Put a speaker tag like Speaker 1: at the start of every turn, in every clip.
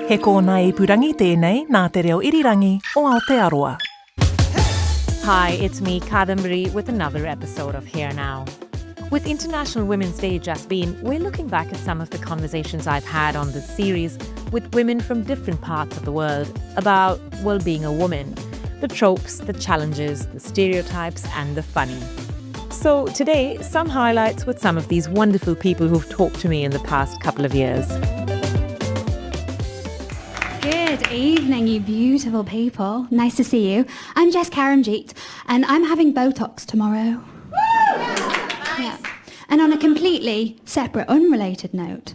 Speaker 1: He kōna I purangi tēnei nā te reo irirangi o Aotearoa.
Speaker 2: Hi, it's me, Kadambari, with another episode of Here Now. With International Women's Day just been, we're looking back at some of the conversations I've had on this series with women from different parts of the world about, well, being a woman. The tropes, the challenges, the stereotypes, and the funny. So today, some highlights with some of these wonderful people who've talked to me in the past couple of years.
Speaker 3: Good evening, you beautiful people. Nice to see you. I'm Jess Karamjeet, and I'm having Botox tomorrow. Yeah. And on a completely separate, unrelated note,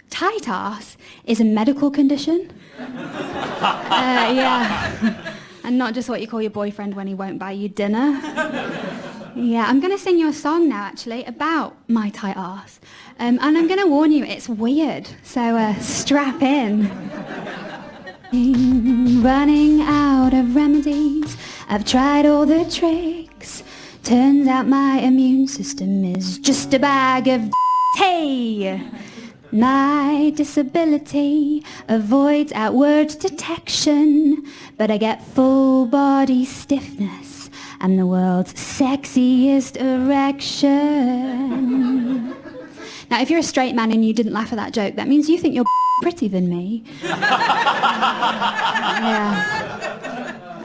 Speaker 3: tight arse is a medical condition. Yeah. And not just what you call your boyfriend when he won't buy you dinner. Yeah, I'm going to sing you a song now, actually, about my tight arse. And I'm going to warn you, it's weird, so strap in. Running out of remedies, I've tried all the tricks. Turns out my immune system is just a bag of hey. My disability avoids outward detection, but I get full body stiffness and the world's sexiest erection. Now, if you're a straight man and you didn't laugh at that joke, that means you think you're prettier than me. Yeah.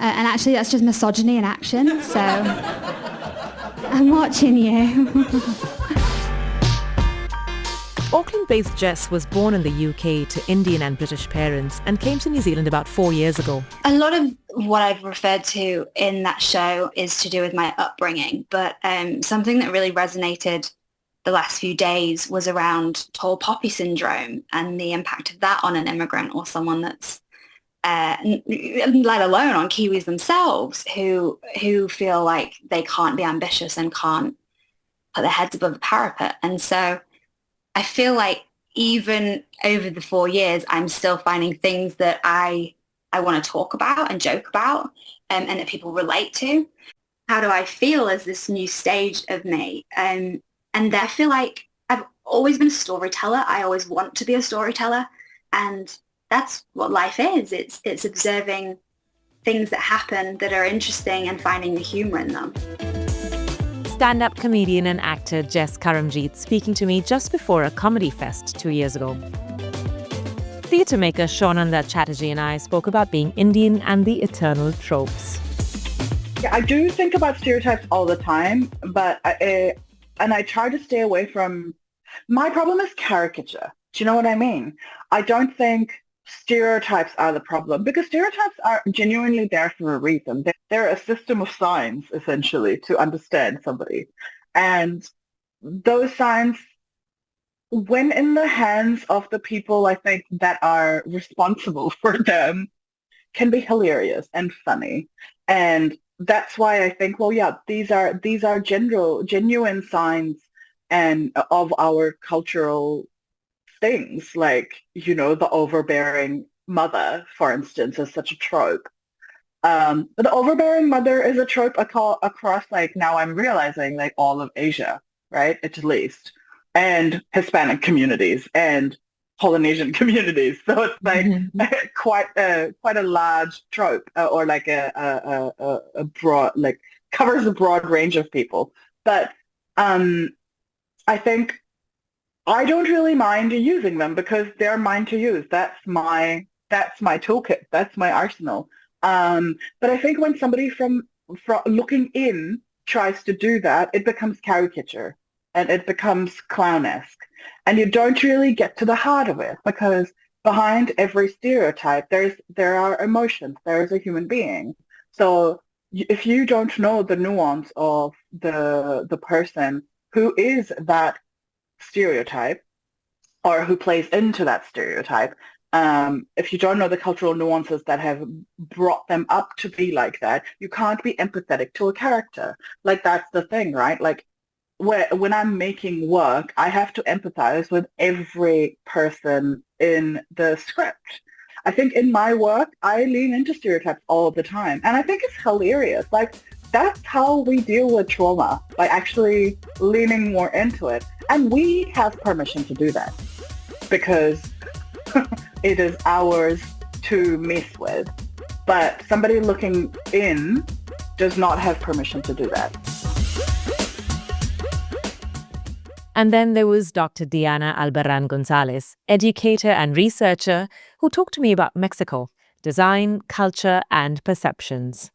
Speaker 3: And actually, that's just misogyny in action, so I'm watching you.
Speaker 1: Auckland-based Jess was born in the UK to Indian and British parents and came to New Zealand about 4 years ago.
Speaker 4: A lot of what I've referred to in that show is to do with my upbringing, but something that really resonated the last few days was around tall poppy syndrome and the impact of that on an immigrant or someone that's, let alone on Kiwis themselves, who feel like they can't be ambitious and can't put their heads above the parapet. And so I feel like even over the 4 years, I'm still finding things that I want to talk about and joke about and that people relate to. How do I feel as this new stage of me? And I feel like I've always been a storyteller. I always want to be a storyteller. And that's what life is. It's observing things that happen that are interesting and finding the humour in them.
Speaker 2: Stand-up comedian and actor Jess Karamjeet speaking to me just before a comedy fest 2 years ago. Theatre maker Shawnanda Chatterjee and I spoke about being Indian and the eternal tropes.
Speaker 5: Yeah, I do think about stereotypes all the time, but I try to stay away from... My problem is caricature. Do you know what I mean? I don't think stereotypes are the problem, because stereotypes are genuinely there for a reason. They're a system of signs, essentially, to understand somebody. And those signs, when in the hands of the people, I think, that are responsible for them, can be hilarious and funny. And that's why I think, well, yeah, these are genuine signs and of our cultural things, like, you know, the overbearing mother, for instance, is such a trope. The overbearing mother is a trope across, like, now I'm realizing, like, all of Asia, right, at least, and Hispanic communities and Polynesian communities. So it's like quite a large trope, or like a broad, like, covers a broad range of people. But I think I don't really mind using them because they're mine to use. That's my toolkit. That's my arsenal. But I think when somebody from looking in tries to do that, it becomes caricature and it becomes clownesque. And you don't really get to the heart of it, because behind every stereotype, there are emotions. There is a human being. So if you don't know the nuance of the person who is that stereotype or who plays into that stereotype, if you don't know the cultural nuances that have brought them up to be like that, you can't be empathetic to a character. Like, that's the thing, right? Like, when I'm making work, I have to empathize with every person in the script. I think in my work, I lean into stereotypes all the time. And I think it's hilarious. Like, that's how we deal with trauma, by actually leaning more into it. And we have permission to do that because it is ours to mess with. But somebody looking in does not have permission to do that.
Speaker 2: And then there was Dr. Diana Albarran Gonzalez, educator and researcher, who talked to me about Mexico, design, culture, and perceptions.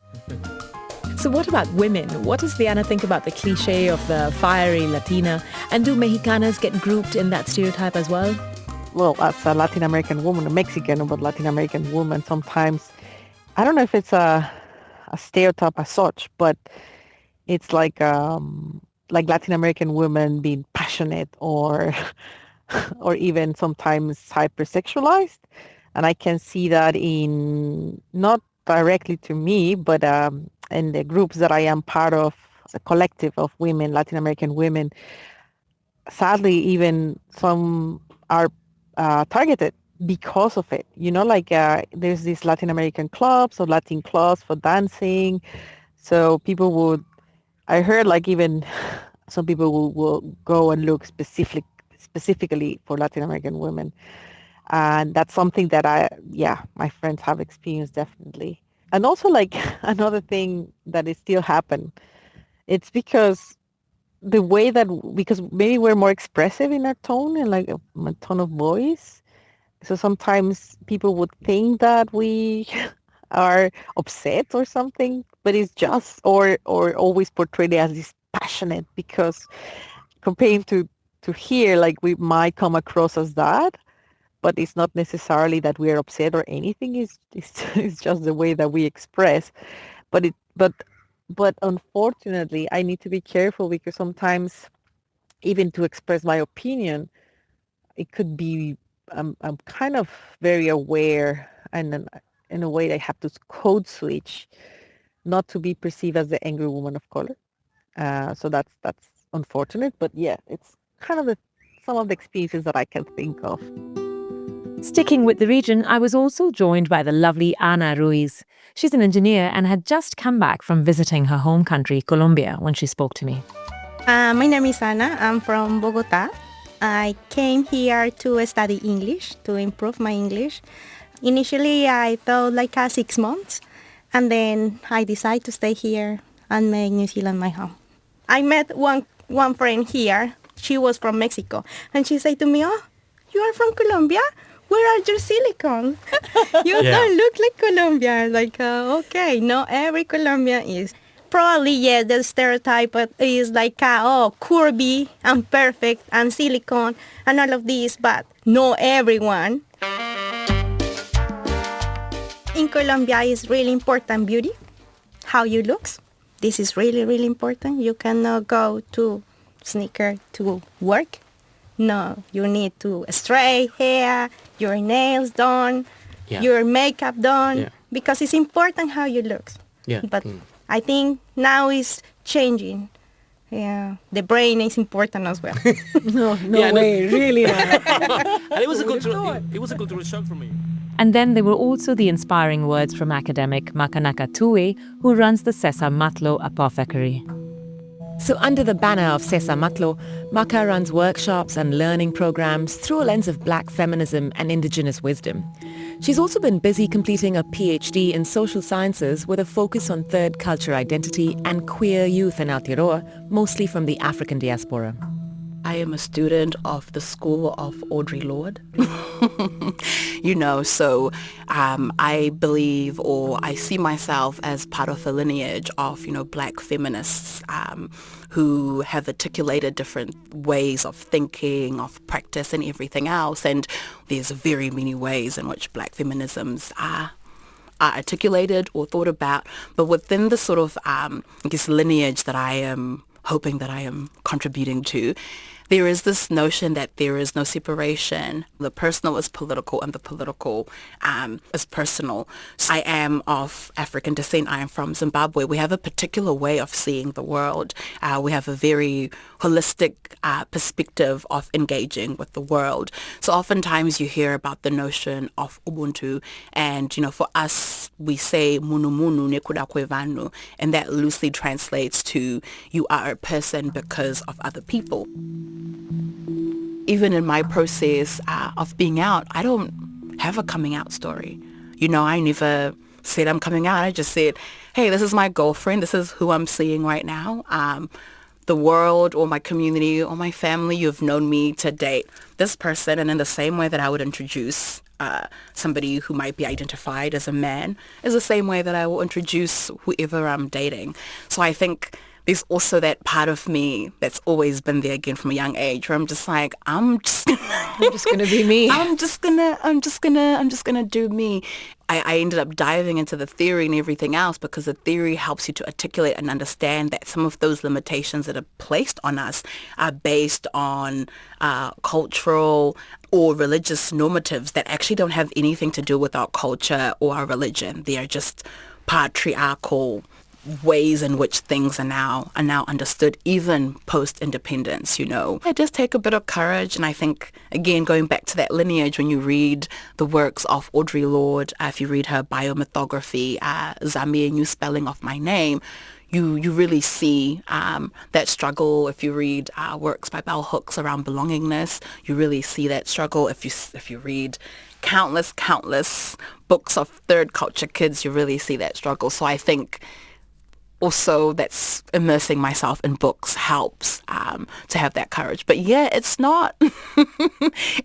Speaker 1: So what about women? What does Diana think about the cliche of the fiery Latina? And do Mexicanas get grouped in that stereotype as well?
Speaker 6: Well, as a Latin American woman, a Mexican, but Latin American woman, sometimes, I don't know if it's a stereotype as such, but it's like Latin American women being passionate or or even sometimes hypersexualized. And I can see that in, not directly to me, but in the groups that I am part of, a collective of women, Latin American women. Sadly, even some are targeted because of it. You know, like there's these Latin American clubs or Latin clubs for dancing. So people would, I heard like even some people will go and look specifically for Latin American women. And that's something that my friends have experienced definitely. And also like another thing that is still happen, it's because the way that, because maybe we're more expressive in our tone and like a tone of voice. So sometimes people would think that we are upset or something, but it's just, or always portrayed as this passionate, because comparing to here, like we might come across as that, but it's not necessarily that we are upset or anything. It's just the way that we express. But unfortunately, I need to be careful because sometimes, even to express my opinion, it could be I'm kind of very aware, and in a way I have to code switch, not to be perceived as the angry woman of color. So that's unfortunate. But yeah, it's kind of some of the experiences that I can think of.
Speaker 2: Sticking with the region, I was also joined by the lovely Ana Ruiz. She's an engineer and had just come back from visiting her home country, Colombia, when she spoke to me.
Speaker 7: My name is Ana. I'm from Bogota. I came here to study English, to improve my English. Initially, I thought like 6 months, and then I decided to stay here and make New Zealand my home. I met one friend here. She was from Mexico, and she said to me, "Oh, you are from Colombia? Where are your silicone? You don't look like Colombia." Like, okay, not every Colombian is. Probably, yes, the stereotype is like, curvy and perfect and silicone and all of this, but not everyone. In Colombia, it's really important beauty, how you look. This is really, really important. You cannot go to sneaker to work. No, you need to straight hair, your nails done, your makeup done, because it's important how you look.
Speaker 8: Yeah.
Speaker 7: But I think now it's changing. Yeah, the brain is important as well.
Speaker 1: No way, really.
Speaker 8: And it was a cultural shock for me.
Speaker 2: And then there were also the inspiring words from academic Makanaka Tue, who runs the Cesar Matlo Apothecary.
Speaker 1: So under the banner of Cesar Matlo, Maka runs workshops and learning programs through a lens of black feminism and indigenous wisdom. She's also been busy completing a PhD in social sciences with a focus on third culture identity and queer youth in Aotearoa, mostly from the African diaspora.
Speaker 9: I am a student of the school of Audre Lorde. So I believe, or I see myself as part of a lineage of, black feminists who have articulated different ways of thinking, of practice and everything else. And there's very many ways in which black feminisms are articulated or thought about. But within the sort of, lineage that I am hoping that I am contributing to, there is this notion that there is no separation. The personal is political and the political is personal. I am of African descent. I am from Zimbabwe. We have a particular way of seeing the world. We have a very holistic perspective of engaging with the world. So oftentimes you hear about the notion of Ubuntu, and for us we say munu munu nekuda kwe vanu, and that loosely translates to you are a person because of other people. Even in my process of being out, I don't have a coming out story. You know, I never said I'm coming out. I just said, hey, this is my girlfriend. This is who I'm seeing right now. The world or my community or my family, you've known me to date this person. And in the same way that I would introduce somebody who might be identified as a man is the same way that I will introduce whoever I'm dating. So I think there's also that part of me that's always been there again from a young age where I'm just like, I'm just
Speaker 1: gonna be me.
Speaker 9: I'm just gonna do me. I ended up diving into the theory and everything else because the theory helps you to articulate and understand that some of those limitations that are placed on us are based on cultural or religious normatives that actually don't have anything to do with our culture or our religion. They are just patriarchal ways in which things are now understood, even post-independence, you know. It does take a bit of courage, and I think, again, going back to that lineage, when you read the works of Audre Lorde, if you read her biomythography, Zami, a New Spelling of My Name, you really see that struggle. If you read works by bell hooks around belongingness, you really see that struggle. If you read countless books of third culture kids, you really see that struggle. So I think also that's immersing myself in books helps to have that courage. But yeah, it's not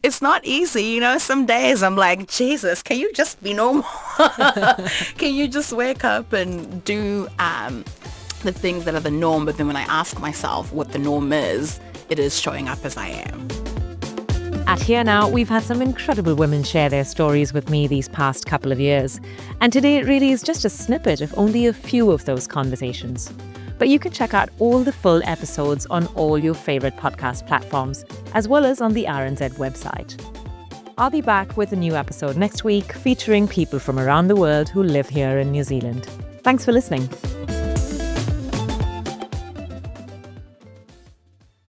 Speaker 9: it's not easy, you know. Some days I'm like, Jesus, can you just be normal? Can you just wake up and do the things that are the norm? But then when I ask myself what the norm is, it is showing up as I am.
Speaker 2: At Here Now, we've had some incredible women share their stories with me these past couple of years. And today it really is just a snippet of only a few of those conversations. But you can check out all the full episodes on all your favourite podcast platforms, as well as on the RNZ website. I'll be back with a new episode next week featuring people from around the world who live here in New Zealand. Thanks for listening.